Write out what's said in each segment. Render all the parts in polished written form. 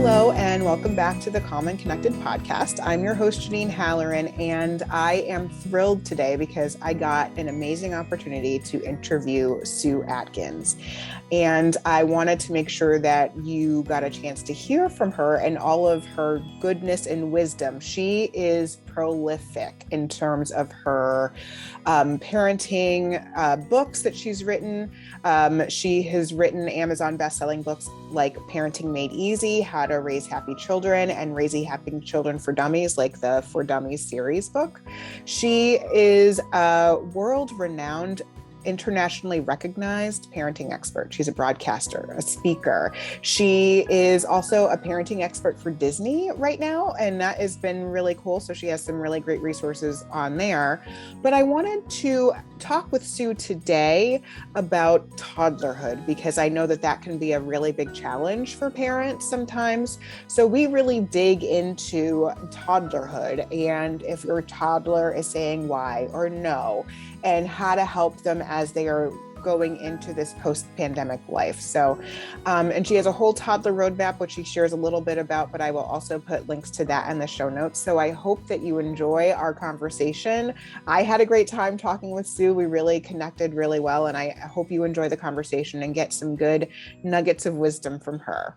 Hello, and welcome back to the Calm and Connected podcast. I'm your host, Janine Halloran, and I am thrilled today because I got an amazing opportunity to interview Sue Atkins. And I wanted to make sure that you got a chance to hear from her and all of her goodness and wisdom. She is prolific in terms of her parenting books that she's written. She has written Amazon best-selling books like Parenting Made Easy, How to Raise Happy Children, and Raising Happy Children for Dummies, like the For Dummies series book. She is a world-renowned, internationally recognized parenting expert. She's a broadcaster, a speaker. She is also a parenting expert for Disney right now, and that has been really cool. So she has some really great resources on there. But I wanted to talk with Sue today about toddlerhood, because I know that that can be a really big challenge for parents sometimes. So we really dig into toddlerhood and if your toddler is saying why or no, and how to help them as they are going into this post-pandemic life. So, and she has a whole toddler roadmap, which she shares a little bit about, but I will also put links to that in the show notes. So I hope that you enjoy our conversation. I had a great time talking with Sue. We really connected really well, and I hope you enjoy the conversation and get some good nuggets of wisdom from her.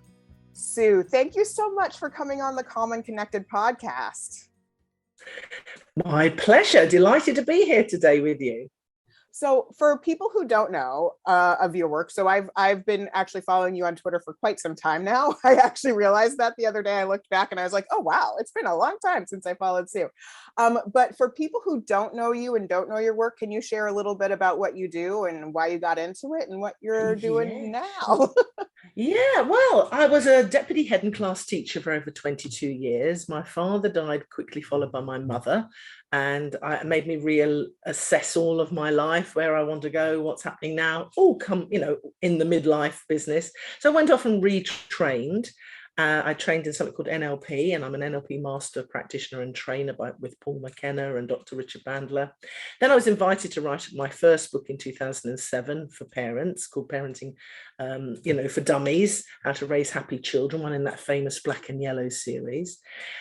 Sue, thank you so much for coming on the Calm and Connected podcast. My pleasure. Delighted to be here today with you. So for people who don't know of your work, so I've been actually following you on Twitter for quite some time now. I actually realized that the other day. I looked back and I was like, oh, wow, it's been a long time since I followed Sue. But for people who don't know you and don't know your work, can you share a little bit about what you do and why you got into it and what you're doing now? Yeah, well, I was a deputy head and class teacher for over 22 years. My father died quickly, followed by my mother, and it made me reassess all of my life, where I want to go, what's happening now, all come, in the midlife business. So I went off and retrained. I trained in something called NLP, and I'm an NLP master practitioner and trainer with Paul McKenna and Dr. Richard Bandler. Then I was invited to write my first book in 2007 for parents, called Parenting, for Dummies, How to Raise Happy Children, one in that famous Black and Yellow series.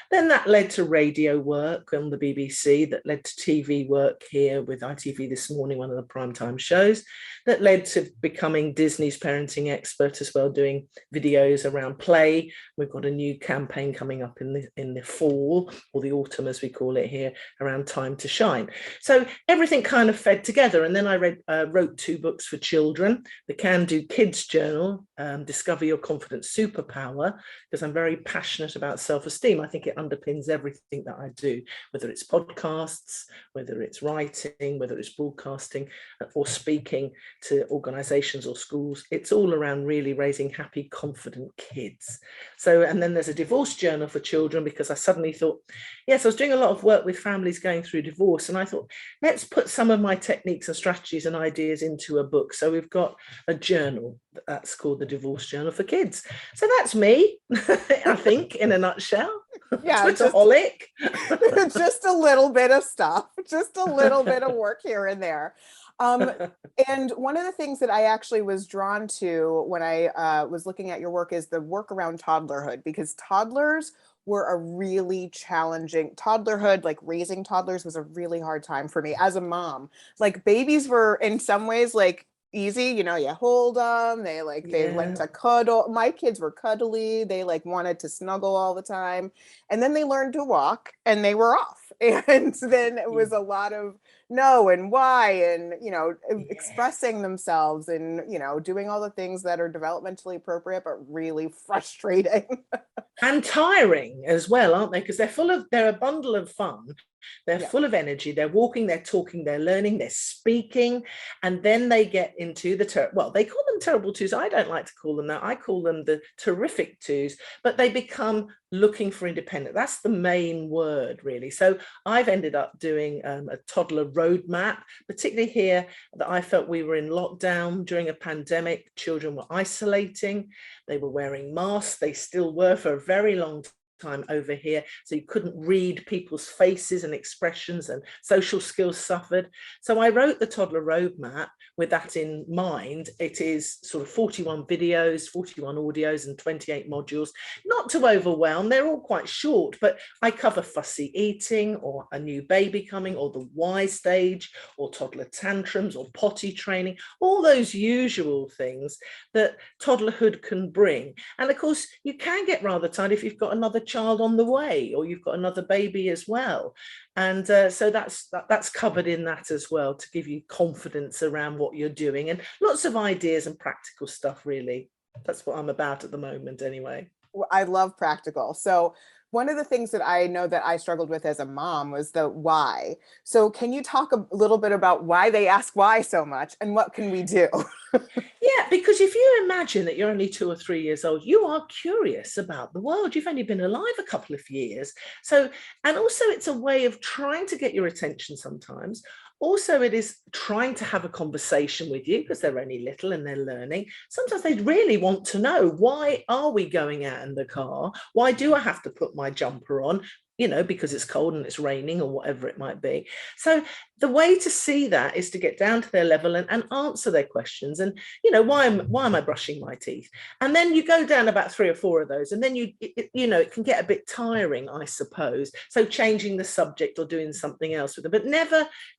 Then that led to radio work on the BBC, that led to TV work here with ITV This Morning, one of the primetime shows, that led to becoming Disney's parenting expert as well, doing videos around play. We've got a new campaign coming up in the fall, or the autumn as we call it here, around Time to Shine. So everything kind of fed together. And then I wrote 2 books for children, the Can Do Kids Journal, Discover Your Confident Superpower, because I'm very passionate about self-esteem. I think it underpins everything that I do, whether it's podcasts, whether it's writing, whether it's broadcasting or speaking to organizations or schools. It's all around really raising happy, confident kids. So, and then there's a divorce journal for children, because I suddenly thought, yes, I was doing a lot of work with families going through divorce, and I thought, let's put some of my techniques and strategies and ideas into a book. So we've got a journal that's called the Divorce Journal for Kids. So that's me, I think, in a nutshell. Yeah, Twitterholic. Just a little bit of stuff, just a little bit of work here and there. And one of the things that I actually was drawn to when I was looking at your work is the work around toddlerhood, because toddlers were a really challenging toddlerhood, like raising toddlers was a really hard time for me as a mom. Like babies were in some ways like easy, you hold them, they like to cuddle. My kids were cuddly, they like wanted to snuggle all the time, and then they learned to walk and they were off, and then it was a lot of no and why, and expressing themselves, and doing all the things that are developmentally appropriate but really frustrating and tiring as well, aren't they? Because they're a bundle of fun. They're full of energy. They're walking, they're talking, they're learning, they're speaking, and then they get into they call them terrible twos. I don't like to call them that. I call them the terrific twos, but they become looking for independence. That's the main word, really. So I've ended up doing a toddler roadmap, particularly here, that I felt we were in lockdown during a pandemic. Children were isolating. They were wearing masks. They still were for a very long time over here, so you couldn't read people's faces and expressions, and social skills suffered. So I wrote the Toddler Roadmap with that in mind. It is sort of 41 videos, 41 audios, and 28 modules, not to overwhelm. They're all quite short, but I cover fussy eating, or a new baby coming, or the Y stage, or toddler tantrums, or potty training, all those usual things that toddlerhood can bring. And of course, you can get rather tired if you've got another child on the way, or you've got another baby as well. And so that's covered in that as well, to give you confidence around what you're doing, and lots of ideas and practical stuff, really. That's what I'm about at the moment anyway. I love practical. So one of the things that I know that I struggled with as a mom was the why. So can you talk a little bit about why they ask why so much, and what can we do? Yeah, because if you imagine that you're only 2 or 3 years old, you are curious about the world. You've only been alive a couple of years. So, and also it's a way of trying to get your attention sometimes. Also, it is trying to have a conversation with you, because they're only little and they're learning. Sometimes they really want to know, why are we going out in the car? Why do I have to put my jumper on? You know, because it's cold and it's raining, or whatever it might be. So the way to see that is to get down to their level and answer their questions. And, you know, why am I brushing my teeth? And then you go down about 3 or 4 of those, and then it can get a bit tiring, I suppose. So changing the subject or doing something else with them, but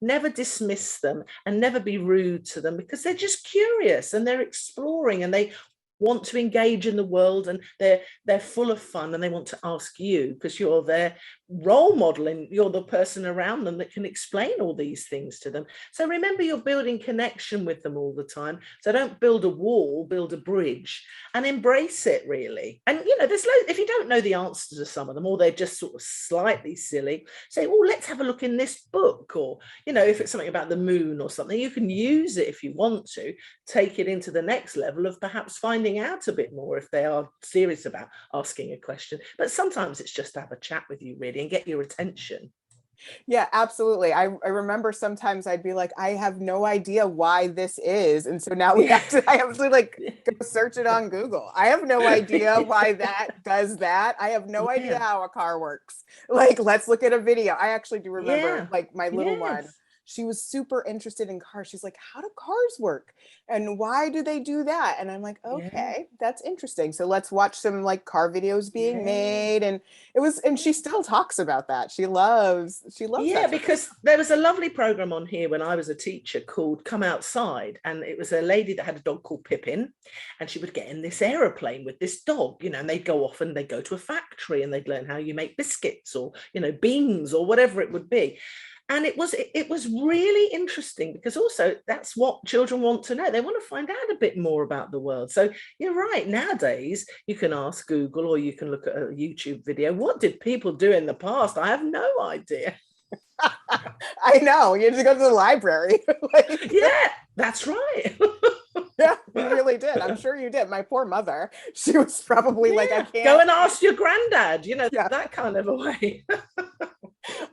never dismiss them, and never be rude to them, because they're just curious and they're exploring, and they want to engage in the world, and they're full of fun, and they want to ask you, because you're their role model and you're the person around them that can explain all these things to them. So remember, you're building connection with them all the time. So don't build a wall, build a bridge, and embrace it, really. And you know, if you don't know the answers to some of them, or they're just sort of slightly silly, say, oh, let's have a look in this book. Or, you know, if it's something about the moon or something, you can use it if you want to take it into the next level of perhaps finding out a bit more, if they are serious about asking a question. But sometimes it's just to have a chat with you, really, and get your attention. Yeah, absolutely. I remember sometimes I'd be like, I have no idea why this is. And so now I have to like go search it on Google. I have no idea why that does that. I have no idea how a car works. Like, let's look at a video. I actually do remember like my little one, she was super interested in cars. She's like, how do cars work? And why do they do that? And I'm like, okay, that's interesting. So let's watch some like car videos being made. And and she still talks about that. She loves that. Because there was a lovely program on here when I was a teacher called Come Outside. And it was a lady that had a dog called Pippin. And she would get in this aeroplane with this dog, you know, and they'd go off and they'd go to a factory, and they'd learn how you make biscuits, or, you know, beans, or whatever it would be. And it was really interesting, because also that's what children want to know. They want to find out a bit more about the world. So you're right. Nowadays, you can ask Google, or you can look at a YouTube video. What did people do in the past? I have no idea. I know. You just go to the library. Yeah, that's right. Yeah, you really did. I'm sure you did. My poor mother, she was probably like, I can't. Go and ask your granddad, you know, that kind of a way.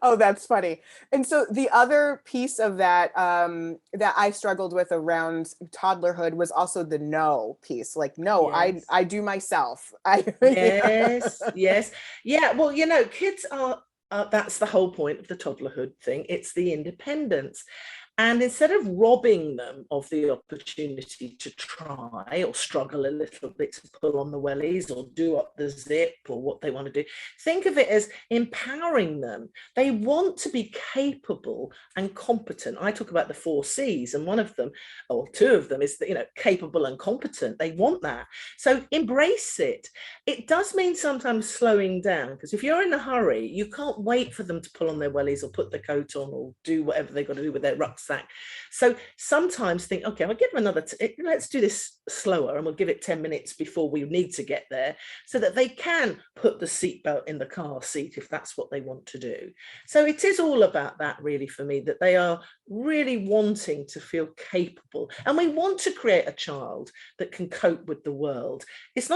Oh, that's funny. And so the other piece of that that I struggled with around toddlerhood was also the no piece. Like, no, I do myself. Yes. Yeah. Well, you know, kids are that's the whole point of the toddlerhood thing. It's the independence. And instead of robbing them of the opportunity to try or struggle a little bit to pull on the wellies or do up the zip or what they want to do, think of it as empowering them. They want to be capable and competent. I talk about the 4 C's, and one of them, or 2 of them, is that, you know, capable and competent. They want that. So embrace it. It does mean sometimes slowing down, because if you're in a hurry, you can't wait for them to pull on their wellies or put the coat on or do whatever they've got to do with their rucksack. So sometimes think, okay, I'll give them let's do this slower, and we'll give it 10 minutes before we need to get there, so that they can put the seatbelt in the car seat if that's what they want to do. So it is all about that, really, for me, that they are really wanting to feel capable. And we want to create a child that can cope with the world. It's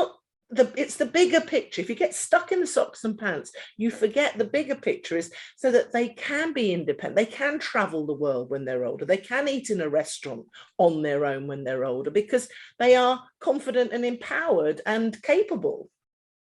the bigger picture. If you get stuck in the socks and pants, you forget the bigger picture is so that they can be independent. They can travel the world when they're older. They can eat in a restaurant on their own when they're older, because they are confident and empowered and capable.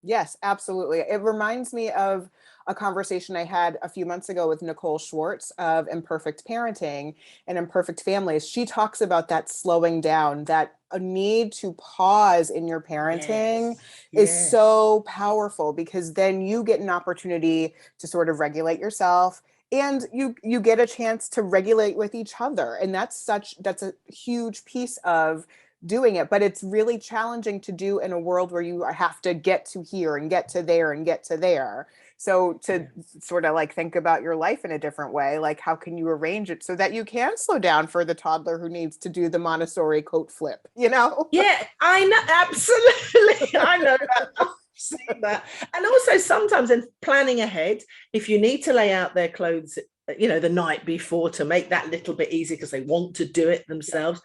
Yes, absolutely. It reminds me of a conversation I had a few months ago with Nicole Schwartz of Imperfect Parenting and Imperfect Families. She talks about that slowing down, that a need to pause in your parenting Yes, is yes, so powerful, because then you get an opportunity to sort of regulate yourself, and you get a chance to regulate with each other. And that's a huge piece of doing it, but it's really challenging to do in a world where you have to get to here and get to there and get to there. So to yeah. sort of like think about your life in a different way, like how can you arrange it so that you can slow down for the toddler who needs to do the Montessori coat flip, you know? Yeah, I know, absolutely. I know that. I've seen that. And also sometimes in planning ahead, if you need to lay out their clothes, the night before to make that little bit easy because they want to do it Yeah. themselves.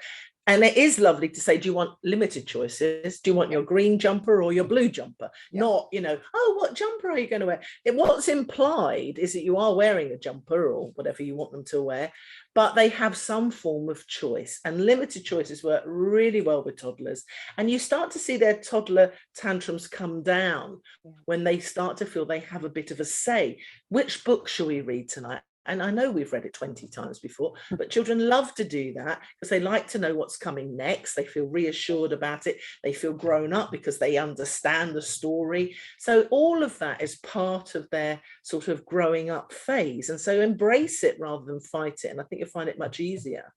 And it is lovely to say, do you want limited choices? Do you want your green jumper or your blue jumper? Yeah. Not, oh, what jumper are you going to wear? What's implied is that you are wearing a jumper or whatever you want them to wear, but they have some form of choice. And limited choices work really well with toddlers. And you start to see their toddler tantrums come down when they start to feel they have a bit of a say. Which book shall we read tonight? And I know we've read it 20 times before, but children love to do that because they like to know what's coming next. They feel reassured about it. They feel grown up because they understand the story. So all of that is part of their sort of growing up phase. And so embrace it rather than fight it. And I think you'll find it much easier.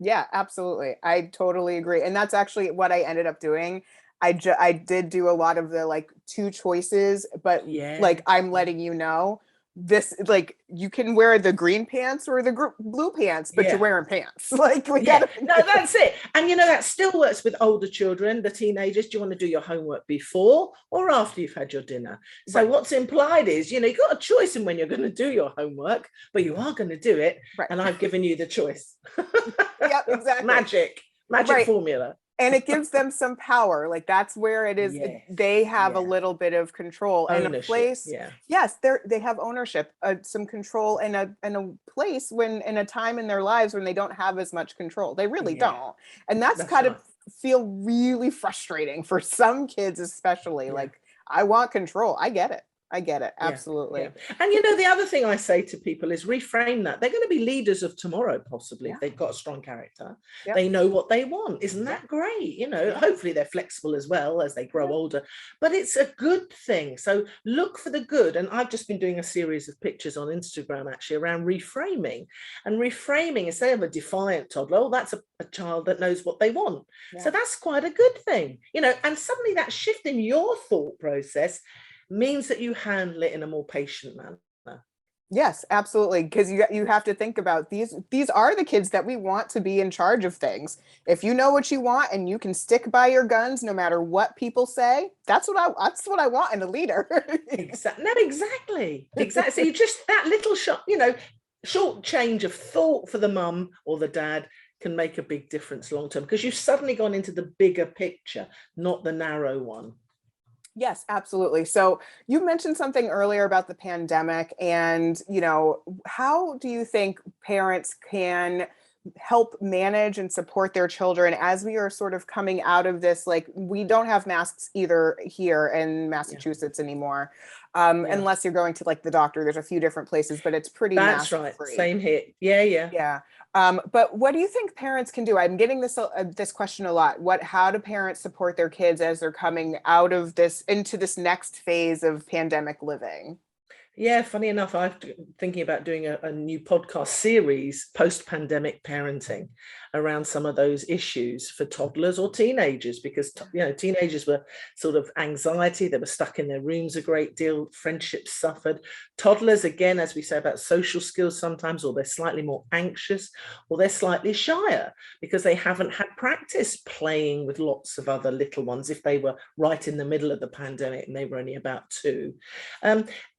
Yeah, absolutely. I totally agree. And that's actually what I ended up doing. I did do a lot of the like two choices, but like Yes. I'm letting you know this, like you can wear the green pants or the blue pants, but you're Yeah. wearing pants. Like we Yeah, gotta. no, that's it. And that still works with older children, the teenagers. Do you want to do your homework before or after you've had your dinner? So Right, what's implied is, you've got a choice in when you're going to do your homework, but you are going to do it. right. And I've given you the choice. Yep, exactly. Magic Right. formula. And it gives them some power. Like that's where it is, Yes. they have a Yeah. little bit of control and a Ownership. place. Yeah. Yes, they have ownership, some control, and a place when in a time in their lives when they don't have as much control. They really Yeah. don't. And that's That's kind of right. feel really frustrating for some kids, especially. Yeah. Like I want control. I get it. I get it. Yeah, yeah. Absolutely. And the other thing I say to people is reframe that. They're going to be leaders of tomorrow, possibly, Yeah. if they've got a strong character. Yep. They know what they want. Isn't Yep. that great? Yep. Hopefully they're flexible as well as they grow Yep. older. But it's a good thing. So look for the good. And I've just been doing a series of pictures on Instagram actually around reframing. And reframing, instead of a defiant toddler, oh, that's a child that knows what they want. Yeah. So that's quite a good thing. And suddenly that shift in your thought process means that you handle it in a more patient manner. Yes, absolutely. Because you have to think about these are the kids that we want to be in charge of things. If you know what you want and you can stick by your guns no matter what people say, that's what I want in a leader. Exactly. No, exactly. Exactly. So you just that little short change of thought for the mum or the dad can make a big difference long term because you've suddenly gone into the bigger picture, not the narrow one. Yes, absolutely. So you mentioned something earlier about the pandemic, and how do you think parents can help manage and support their children as we are sort of coming out of this? Like we don't have masks either here in Yeah. Massachusetts anymore, Yeah. unless you're going to like the doctor. There's a few different places, but it's pretty That's mask right. free. Same here. Yeah, yeah. Yeah. But what do you think parents can do? I'm getting this question a lot. How do parents support their kids as they're coming out of this into this next phase of pandemic living? Yeah, funny enough, I'm thinking about doing a new podcast series, post-pandemic parenting, around some of those issues for toddlers or teenagers, because teenagers were sort of anxiety, they were stuck in their rooms a great deal, friendships suffered. Toddlers, again, as we say about social skills sometimes, or they're slightly more anxious, or they're slightly shyer because they haven't had practice playing with lots of other little ones if they were right in the middle of the pandemic and they were only about 2.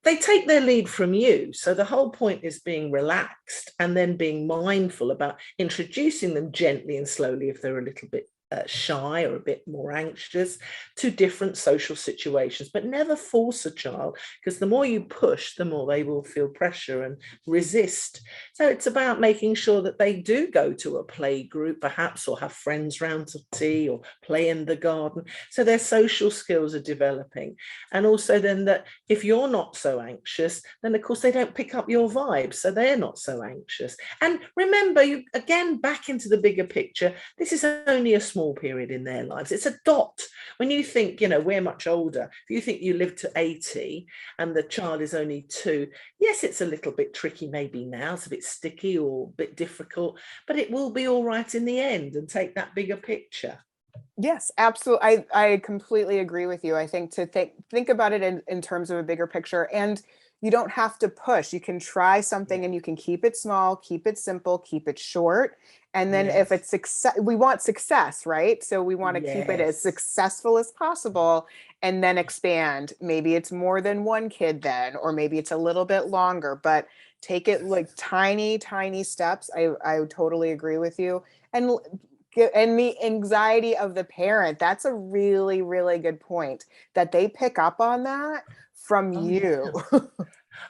They take their lead from you. So the whole point is being relaxed and then being mindful about introducing them gently and slowly if they're a little bit shy or a bit more anxious, to different social situations, but never force a child, because the more you push, the more they will feel pressure and resist. So it's about making sure that they do go to a play group perhaps, or have friends round to tea, or play in the garden, so their social skills are developing. And also then that if you're not so anxious, then of course they don't pick up your vibe, so they're not so anxious. And remember, you again back into the bigger picture, this is only a small period in their lives. It's a dot. When you think, we're much older, if you think you live to 80 and the child is only 2, yes, it's a little bit tricky maybe now, it's a bit sticky or a bit difficult, but it will be all right in the end, and take that bigger picture. Yes, absolutely. I completely agree with you. I think to think about it in terms of a bigger picture, and you don't have to push. You can try something and you can keep it small, keep it simple, keep it short. And then if it's success, we want success, right? So we want to keep it as successful as possible and then expand. Maybe it's more than one kid then, or maybe it's a little bit longer, but take it like tiny, tiny steps. I totally agree with you. And the anxiety of the parent, that's a really, really good point, that they pick up on that from you. Yeah.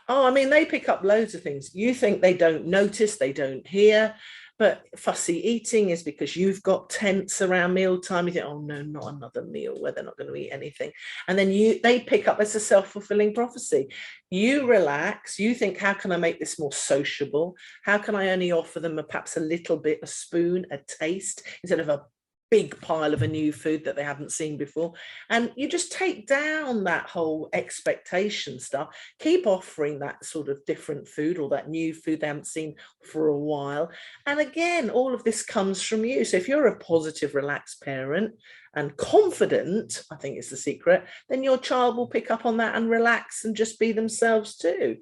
Oh, I mean, they pick up loads of things. You think they don't notice, they don't hear, but fussy eating is because you've got tense around mealtime. You think, oh no, not another meal where they're not going to eat anything. And then they pick up, it's a self-fulfilling prophecy. You relax, you think, how can I make this more sociable? How can I only offer them perhaps a little bit, a spoon, a taste, instead of a big pile of a new food that they haven't seen before? And you just take down that whole expectation stuff, keep offering that sort of different food or that new food they haven't seen for a while. And again, all of this comes from you. So if you're a positive, relaxed parent and confident, I think it's the secret, then your child will pick up on that and relax and just be themselves too.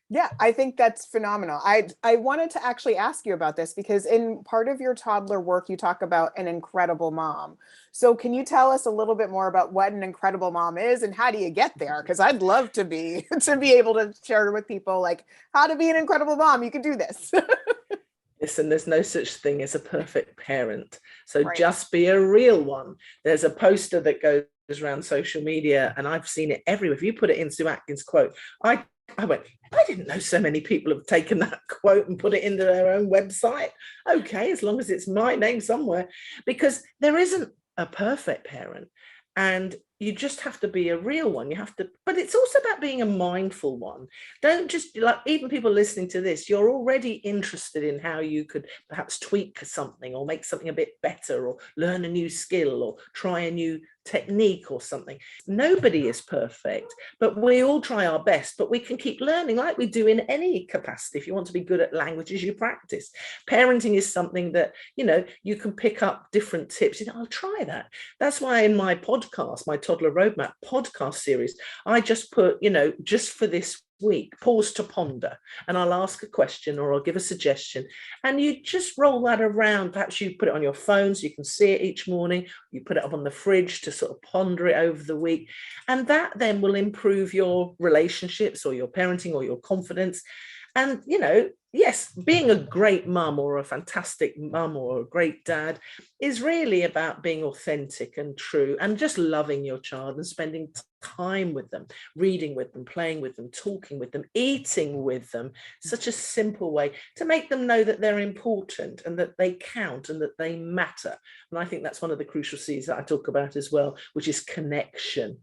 Yeah, I think that's phenomenal. I wanted to actually ask you about this because in part of your toddler work, you talk about an incredible mom. So can you tell us a little bit more about what an incredible mom is and how do you get there? Because I'd love to be able to share with people like how to be an incredible mom. You can do this. Listen, there's no such thing as a perfect parent. So Right. just be a real one. There's a poster that goes around social media, and I've seen it everywhere. If you put it in Sue Atkins quote, I went, I didn't know so many people have taken that quote and put it into their own website. Okay, as long as it's my name somewhere, because there isn't a perfect parent. And you just have to be a real one. You have to, but it's also about being a mindful one. Don't just like, even people listening to this, you're already interested in how you could perhaps tweak something or make something a bit better or learn a new skill or try a new technique or something. Nobody is perfect, but we all try our best, but we can keep learning like we do in any capacity. If you want to be good at languages, you practice. Parenting is something that, you can pick up different tips. I'll try that. That's why in my podcast, my Toddler Roadmap podcast series, I just put, just for this week, pause to ponder, and I'll ask a question or I'll give a suggestion, and you just roll that around. Perhaps you put it on your phone so you can see it each morning. You put it up on the fridge to sort of ponder it over the week, and that then will improve your relationships or your parenting or your confidence. And yes, being a great mum or a fantastic mum or a great dad is really about being authentic and true and just loving your child and spending time with them, reading with them, playing with them, talking with them, eating with them. Such a simple way to make them know that they're important and that they count and that they matter. And I think that's one of the crucial C's that I talk about as well, which is connection.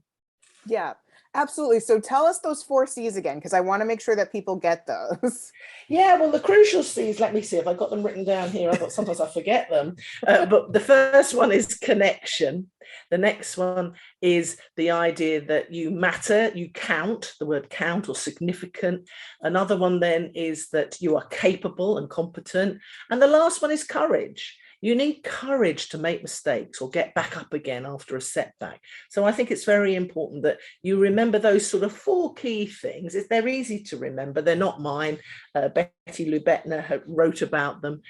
Yeah, absolutely. So tell us those 4 C's again, because I want to make sure that people get those. Yeah, well, the crucial C's, let me see if I got them written down here. Sometimes I forget them. But the first one is connection. The next one is the idea that you matter, you count, the word count or significant. Another one then is that you are capable and competent. And the last one is courage. You need courage to make mistakes or get back up again after a setback. So I think it's very important that you remember those sort of 4 key things. They're easy to remember. They're not mine. Lou Bettner wrote about them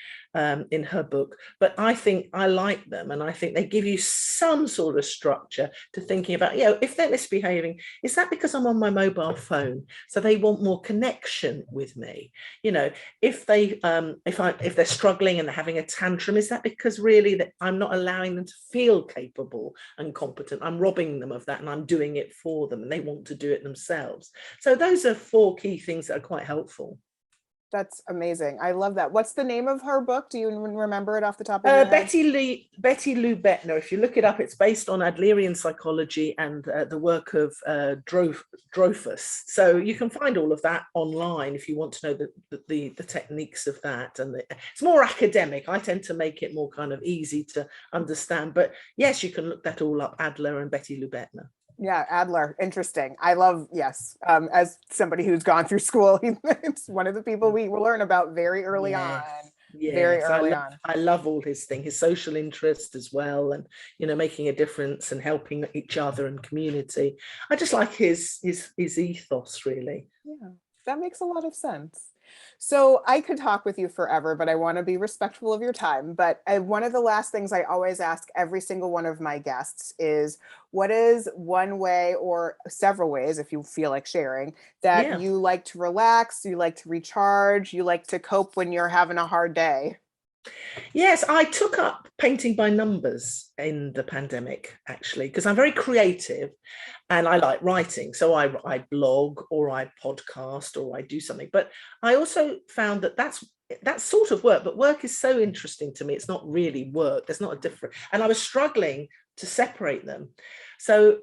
in her book. But I think I like them, and I think they give you some sort of structure to thinking about, if they're misbehaving, is that because I'm on my mobile phone? So they want more connection with me. If they're struggling and they're having a tantrum, is that because really that I'm not allowing them to feel capable and competent? I'm robbing them of that, and I'm doing it for them, and they want to do it themselves. So those are 4 key things that are quite helpful. That's amazing. I love that. What's the name of her book? Do you remember it off the top of your head? Betty Lou Bettner. If you look it up, it's based on Adlerian psychology and the work of Dreyfus. So you can find all of that online if you want to know the techniques of that. And it's more academic. I tend to make it more kind of easy to understand. But yes, you can look that all up, Adler and Betty Lou Bettner. Yeah, Adler. Interesting. I love, yes. As somebody who's gone through school, it's one of the people we will learn about very early on. Very early on. I love all his thing, his social interest as well, and making a difference and helping each other and community. I just like his ethos, really. Yeah, that makes a lot of sense. So I could talk with you forever, but I want to be respectful of your time. But one of the last things I always ask every single one of my guests is, what is one way or several ways, if you feel like sharing, that you like to relax, you like to recharge, you like to cope when you're having a hard day? Yes, I took up painting by numbers in the pandemic, actually, because I'm very creative and I like writing. So I blog or I podcast or I do something. But I also found that that's sort of work, but work is so interesting to me. It's not really work. There's not a difference. And I was struggling to separate them. So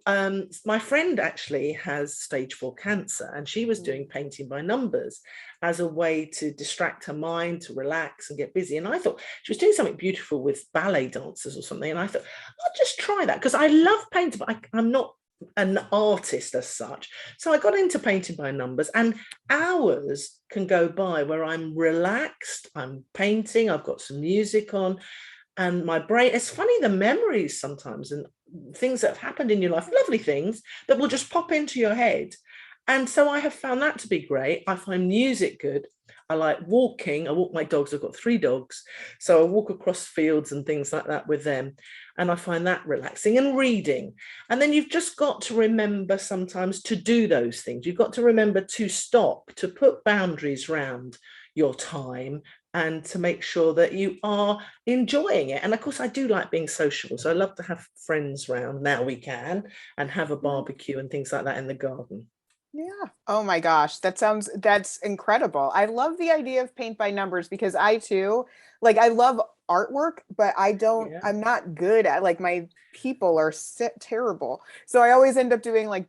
my friend actually has stage 4 cancer, and she was doing painting by numbers as a way to distract her mind, to relax and get busy. And I thought she was doing something beautiful with ballet dancers or something. And I thought, I'll just try that, because I love painting, but I'm not an artist as such. So I got into painting by numbers, and hours can go by where I'm relaxed, I'm painting, I've got some music on, and my brain, it's funny, the memories sometimes and things that have happened in your life, lovely things that will just pop into your head. And so I have found that to be great. I find music good. I like walking. I walk my dogs. I've got 3 dogs. So I walk across fields and things like that with them. And I find that relaxing, and reading. And then you've just got to remember sometimes to do those things. You've got to remember to stop, to put boundaries around your time, and to make sure that you are enjoying it. And of course, I do like being sociable. So I love to have friends around, now we can, and have a barbecue and things like that in the garden. Yeah. Oh my gosh. That's incredible. I love the idea of paint by numbers, because I too, I love artwork, but I'm not good at, my people are terrible. So I always end up doing like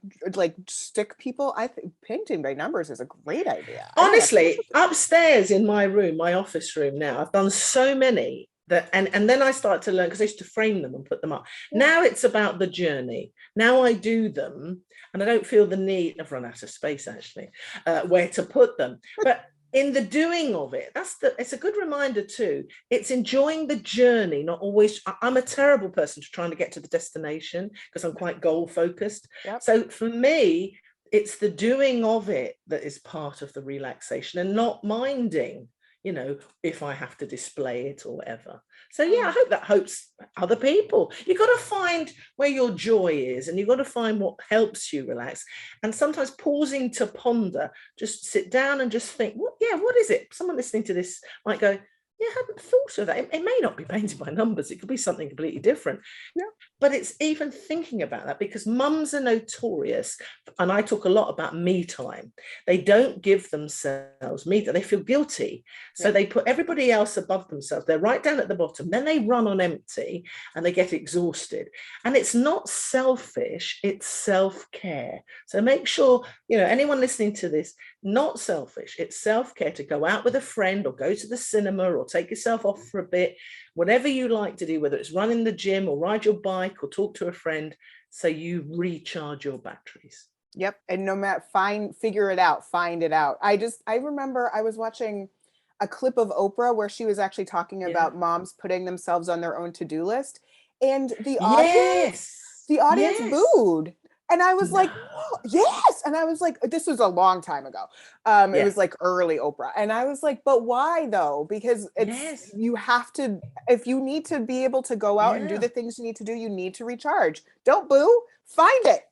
stick people. I think painting by numbers is a great idea. Honestly, upstairs in my room, my office room now, I've done so many that, and then I start to learn, because I used to frame them and put them up. Now it's about the journey. Now I do them, and I don't feel the need, I've run out of space actually, where to put them. But in the doing of it, it's a good reminder too. It's enjoying the journey, not always. I'm a terrible person to trying to get to the destination, because I'm quite goal focused. So for me, it's the doing of it that is part of the relaxation, and not minding, if I have to display it or whatever. So I hope that helps other people. You've got to find where your joy is, and you've got to find what helps you relax. And sometimes pausing to ponder, just sit down and just think, what is it? Someone listening to this might go, I hadn't thought of that. It may not be painted by numbers. It could be something completely different. But it's even thinking about that, because mums are notorious, and I talk a lot about me time. They don't give themselves me time. They feel guilty. So they put everybody else above themselves. They're right down at the bottom. Then they run on empty and they get exhausted. And it's not selfish, it's self-care. So make sure, anyone listening to this, not selfish. It's self-care to go out with a friend, or go to the cinema, or take yourself off for a bit, whatever you like to do, whether it's run in the gym or ride your bike or talk to a friend, so you recharge your batteries. Yep. And no matter, figure it out, find it out. I remember I was watching a clip of Oprah where she was actually talking about moms putting themselves on their own to-do list, and the audience booed. And I was like, Yes. And I was like, this was a long time ago. It was like early Oprah. And I was like, but why though? Because you have to, if you need to be able to go out and do the things you need to do, you need to recharge. Don't boo, find it.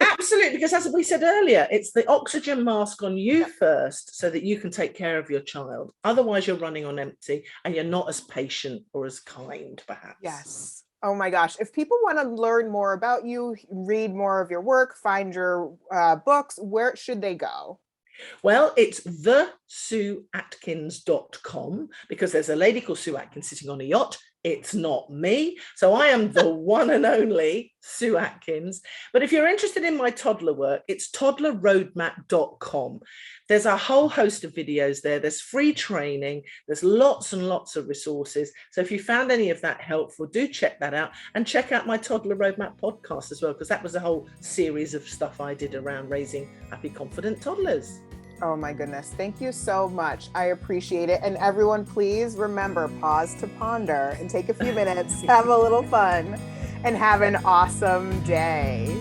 Absolutely, because as we said earlier, it's the oxygen mask on you first so that you can take care of your child. Otherwise, you're running on empty and you're not as patient or as kind, perhaps. Yes. Oh my gosh. If people want to learn more about you, read more of your work, find your books, where should they go? Well, it's thesueatkins.com because there's a lady called Sue Atkins sitting on a yacht. It's not me. So I am the one and only Sue Atkins. But if you're interested in my toddler work, it's toddlerroadmap.com. There's a whole host of videos there. There's free training. There's lots and lots of resources. So if you found any of that helpful, do check that out, and check out my Toddler Roadmap podcast as well, because that was a whole series of stuff I did around raising happy, confident toddlers. Oh my goodness. Thank you so much. I appreciate it. And everyone, please remember, pause to ponder and take a few minutes, have a little fun, and have an awesome day.